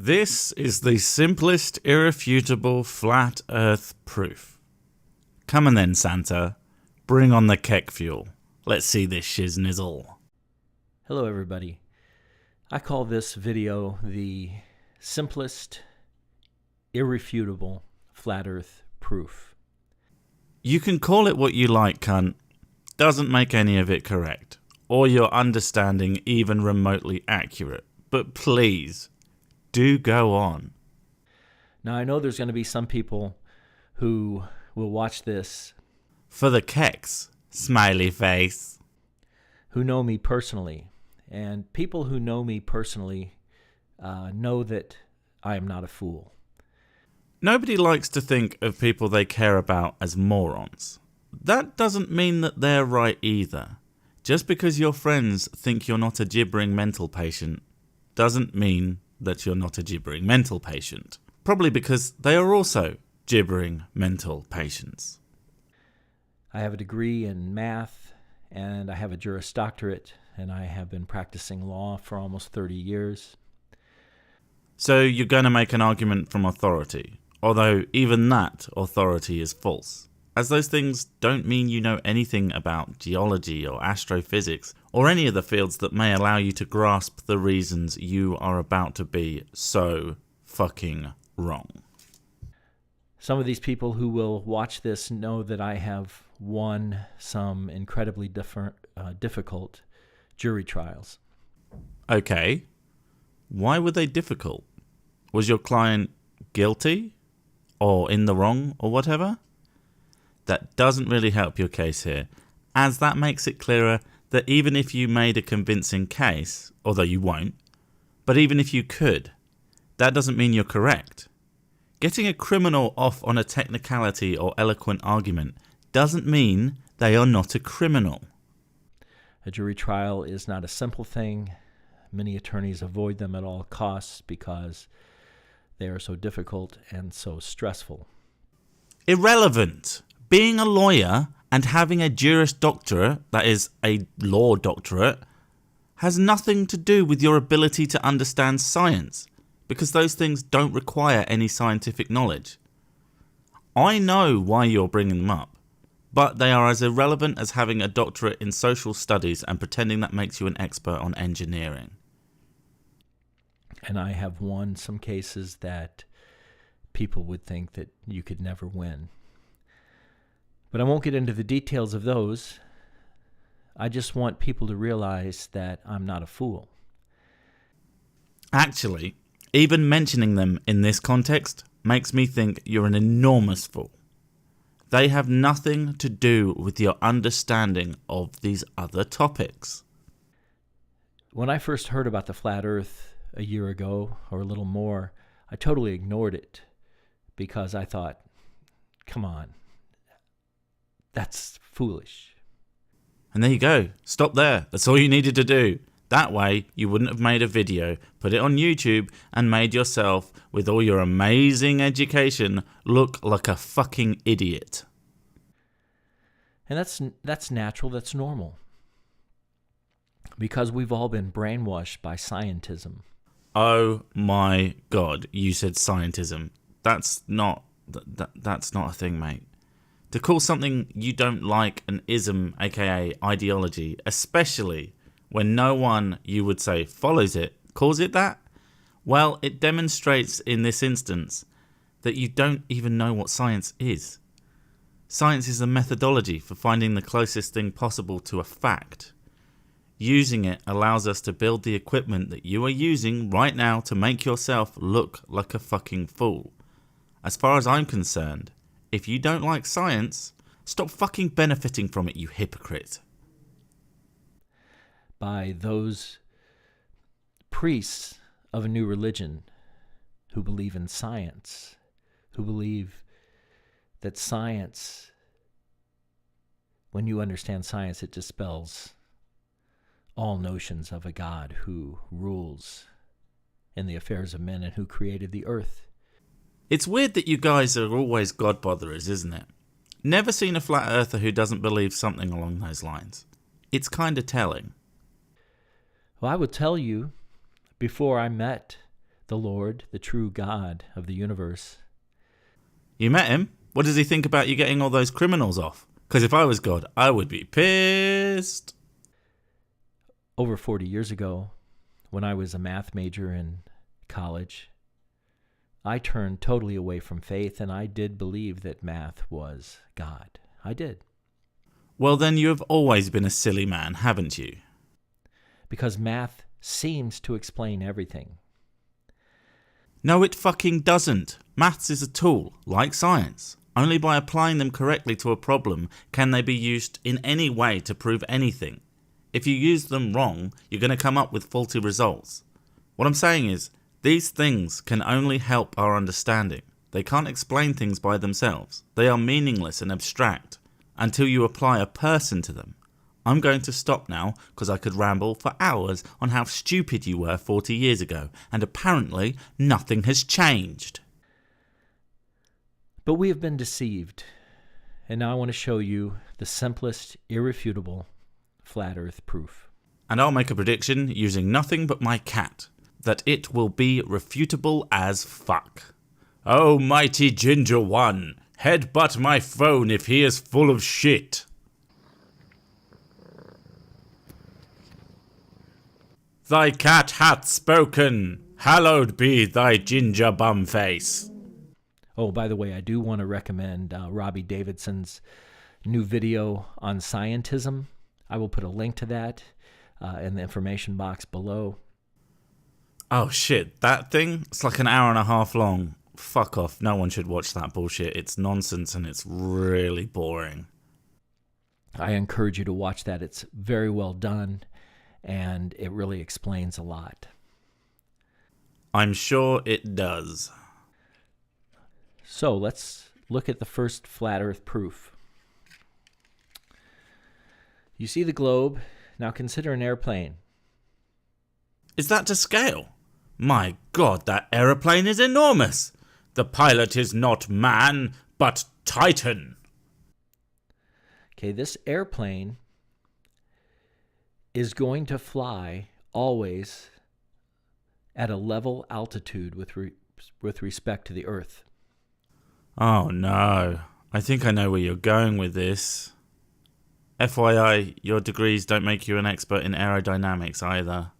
This is the simplest, irrefutable flat earth proof. Come on then, Santa. Bring on the kek fuel. Let's see this shiznizzle. Hello everybody. I call this video the simplest, irrefutable flat earth proof. You can call it what you like, cunt. Doesn't make any of it correct, or your understanding even remotely accurate. But please, do go on. Now I know there's going to be some people who will watch this For the keks, smiley face. who know me personally. And people who know me personally know that I am not a fool. Nobody likes to think of people they care about as morons. That doesn't mean that they're right either. Just because your friends think you're not a gibbering mental patient doesn't mean that you're not a gibbering mental patient. Probably because they are also gibbering mental patients. I have a degree in math and I have a Juris Doctorate, and I have been practicing law for almost 30 years. So you're going to make an argument from authority, although even that authority is false, as those things don't mean you know anything about geology or astrophysics or any of the fields that may allow you to grasp the reasons you are about to be so fucking wrong. Some of these people who will watch this know that I have won some incredibly difficult jury trials. Okay, why were they difficult? Was your client guilty or in the wrong or whatever? That doesn't really help your case here, as that makes it clearer that even if you made a convincing case, although you won't, but even if you could, that doesn't mean you're correct. Getting a criminal off on a technicality or eloquent argument doesn't mean they are not a criminal. A jury trial is not a simple thing. Many attorneys avoid them at all costs because they are so difficult and so stressful. Irrelevant. Being a lawyer and having a Juris Doctorate, that is, a law doctorate, has nothing to do with your ability to understand science, because those things don't require any scientific knowledge. I know why you're bringing them up, but they are as irrelevant as having a doctorate in social studies and pretending that makes you an expert on engineering. And I have won some cases that people would think that you could never win. But I won't get into the details of those. I just want people to realize that I'm not a fool. Actually, even mentioning them in this context makes me think you're an enormous fool. They have nothing to do with your understanding of these other topics. When I first heard about the flat earth a year ago, or a little more, I totally ignored it because I thought, come on, that's foolish. And there you go. Stop there. That's all you needed to do. That way, you wouldn't have made a video, put it on YouTube, and made yourself, with all your amazing education, look like a fucking idiot. And that's natural, that's normal. Because we've all been brainwashed by scientism. Oh my God, you said scientism. That's not a thing, mate. To call something you don't like an ism, aka ideology, especially when no one, you would say, follows it, calls it that, well, it demonstrates in this instance that you don't even know what science is. Science is a methodology for finding the closest thing possible to a fact. Using it allows us to build the equipment that you are using right now to make yourself look like a fucking fool. As far as I'm concerned, if you don't like science, stop fucking benefiting from it, you hypocrite. By those priests of a new religion who believe in science, who believe that science, when you understand science, it dispels all notions of a God who rules in the affairs of men and who created the earth. It's weird that you guys are always God botherers, isn't it? Never seen a flat earther who doesn't believe something along those lines. It's kind of telling. Well, I would tell you, before I met the Lord, the true God of the universe. You met him? What does he think about you getting all those criminals off? Because if I was God, I would be pissed. Over 40 years ago, when I was a math major in college, I turned totally away from faith, and I did believe that math was God. I did. Well, then you have always been a silly man, haven't you? Because math seems to explain everything. No, it fucking doesn't. Maths is a tool, like science. Only by applying them correctly to a problem can they be used in any way to prove anything. If you use them wrong, you're going to come up with faulty results. What I'm saying is, these things can only help our understanding. They can't explain things by themselves. They are meaningless and abstract until you apply a person to them. I'm going to stop now because I could ramble for hours on how stupid you were 40 years ago, and apparently nothing has changed. But we have been deceived, and now I want to show you the simplest, irrefutable flat earth proof. And I'll make a prediction using nothing but my cat, that it will be refutable as fuck. Oh, mighty Ginger One, headbutt my phone if he is full of shit. Thy cat hath spoken, hallowed be thy ginger bum face. Oh, by the way, I do want to recommend Robbie Davidson's new video on scientism. I will put a link to that in the information box below. Oh shit, that thing? It's like an hour and a half long. Fuck off, no one should watch that bullshit. It's nonsense and it's really boring. I encourage you to watch that. It's very well done, and it really explains a lot. I'm sure it does. So let's look at the first flat earth proof. You see the globe. Now consider an airplane. Is that to scale? My God, that aeroplane is enormous. The pilot is not man, but Titan. Okay, this airplane is going to fly always at a level altitude with respect to the Earth. Oh no, I think I know where you're going with this. FYI, your degrees don't make you an expert in aerodynamics either.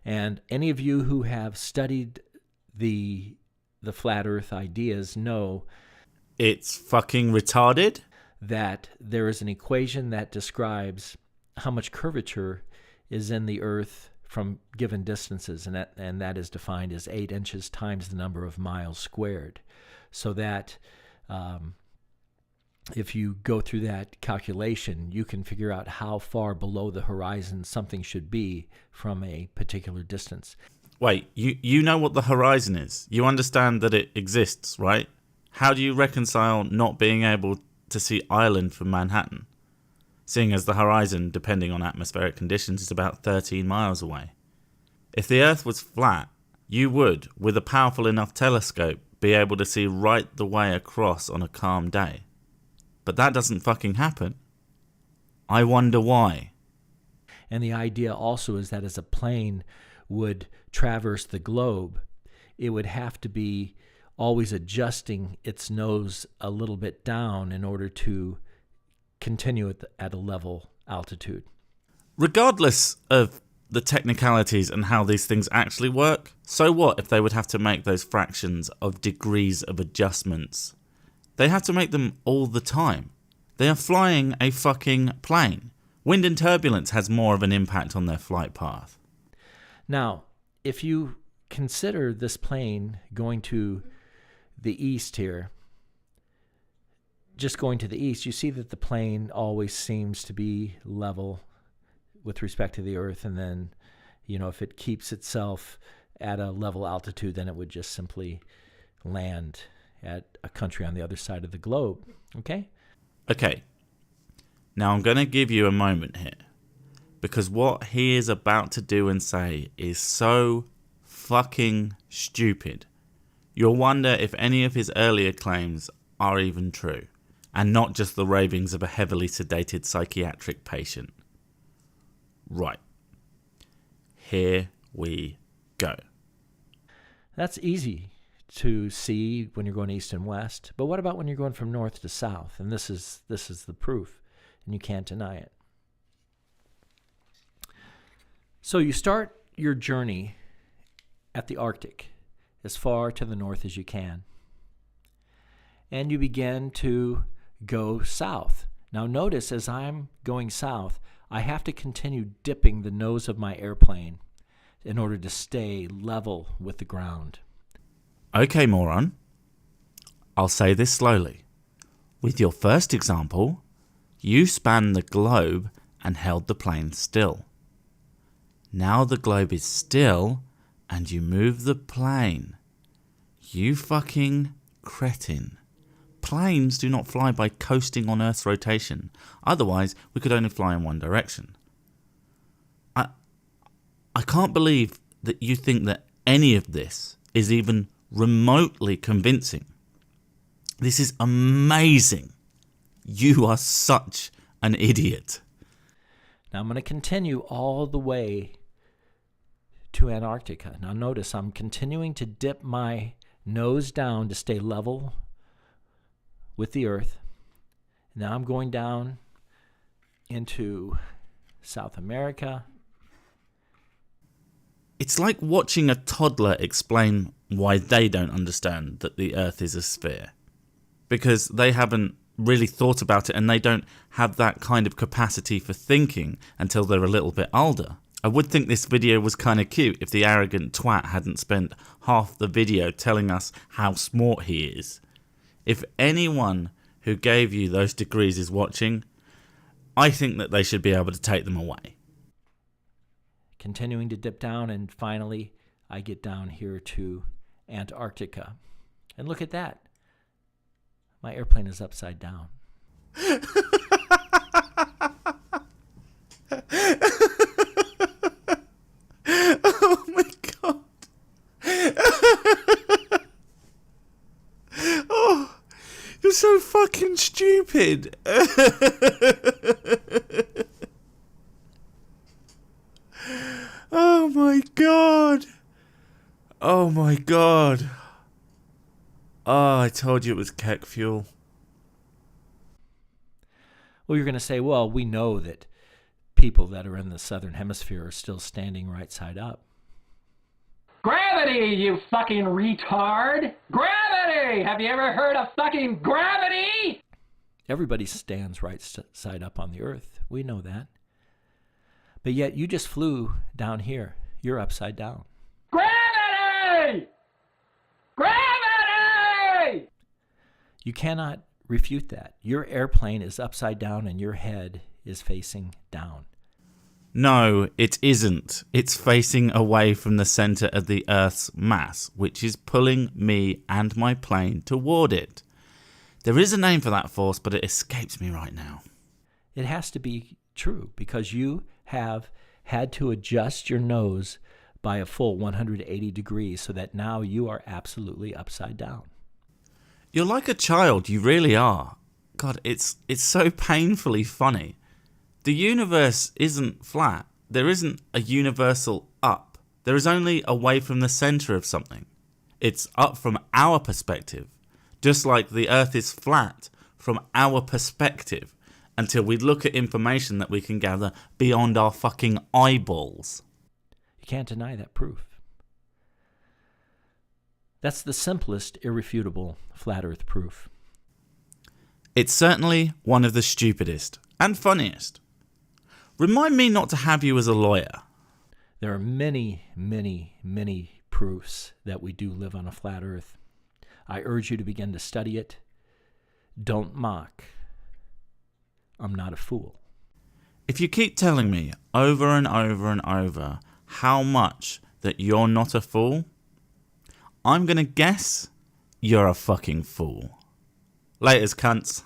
And any of you who have studied the flat Earth ideas know it's fucking retarded? that there is an equation that describes how much curvature is in the Earth from given distances, and that is defined as 8 inches times the number of miles squared. So that if you go through that calculation, you can figure out how far below the horizon something should be from a particular distance. Wait, you know what the horizon is. You understand that it exists, right? How do you reconcile not being able to see Ireland from Manhattan, seeing as the horizon, depending on atmospheric conditions, is about 13 miles away? If the Earth was flat, you would, with a powerful enough telescope, be able to see right the way across on a calm day. But that doesn't fucking happen. I wonder why. And the idea also is that as a plane would traverse the globe, it would have to be always adjusting its nose a little bit down in order to continue at a level altitude. Regardless of the technicalities and how these things actually work, so what if they would have to make those fractions of degrees of adjustments? They have to make them all the time. They are flying a fucking plane. Wind and turbulence has more of an impact on their flight path. Now, if you consider this plane going to the east here, just going to the east, you see that the plane always seems to be level with respect to the Earth, and then, if it keeps itself at a level altitude, then it would just simply land at a country on the other side of the globe. Okay? Okay. Now I'm going to give you a moment here, because what he is about to do and say is so fucking stupid. You'll wonder if any of his earlier claims are even true, and not just the ravings of a heavily sedated psychiatric patient. Right. Here we go. That's easy to see when you're going east and west. But what about when you're going from north to south? And this is the proof, and you can't deny it. So you start your journey at the Arctic, as far to the north as you can. And you begin to go south. Now notice, as I'm going south, I have to continue dipping the nose of my airplane in order to stay level with the ground. Okay, moron. I'll say this slowly. With your first example, you spanned the globe and held the plane still. Now the globe is still and you move the plane. You fucking cretin. Planes do not fly by coasting on Earth's rotation. Otherwise, we could only fly in one direction. I can't believe that you think that any of this is even remotely convincing. This is amazing. You are such an idiot. Now I'm going to continue all the way to Antarctica. Now notice I'm continuing to dip my nose down to stay level with the Earth. Now I'm going down into South America. It's like watching a toddler explain why they don't understand that the Earth is a sphere. Because they haven't really thought about it and they don't have that kind of capacity for thinking until they're a little bit older. I would think this video was kind of cute if the arrogant twat hadn't spent half the video telling us how smart he is. If anyone who gave you those degrees is watching, I think that they should be able to take them away. Continuing to dip down, and finally I get down here to Antarctica. And look at that. My airplane is upside down. Oh my god. Oh, you're so fucking stupid. Oh my god. Oh my god. Oh, I told you it was kek fuel. Well, you're going to say, well, we know that people that are in the southern hemisphere are still standing right side up. Gravity, you fucking retard! Gravity! Have you ever heard of fucking gravity? Everybody stands right side up on the earth. We know that. But yet you just flew down here. You're upside down. Gravity! Gravity! You cannot refute that. Your airplane is upside down and your head is facing down. No, it isn't. It's facing away from the center of the Earth's mass, which is pulling me and my plane toward it. There is a name for that force, but it escapes me right now. It has to be true because you have had to adjust your nose by a full 180 degrees so that now you are absolutely upside down. You're like a child, you really are. God, it's so painfully funny. The universe isn't flat. There isn't a universal up. There is only away from the center of something. It's up from our perspective, just like the Earth is flat from our perspective until we look at information that we can gather beyond our fucking eyeballs. You can't deny that proof. That's the simplest, irrefutable flat Earth proof. It's certainly one of the stupidest and funniest. Remind me not to have you as a lawyer. There are many, many, many proofs that we do live on a flat Earth. I urge you to begin to study it. Don't mock. I'm not a fool. If you keep telling me over and over and over how much that you're not a fool, I'm going to guess you're a fucking fool. Laters, cunts.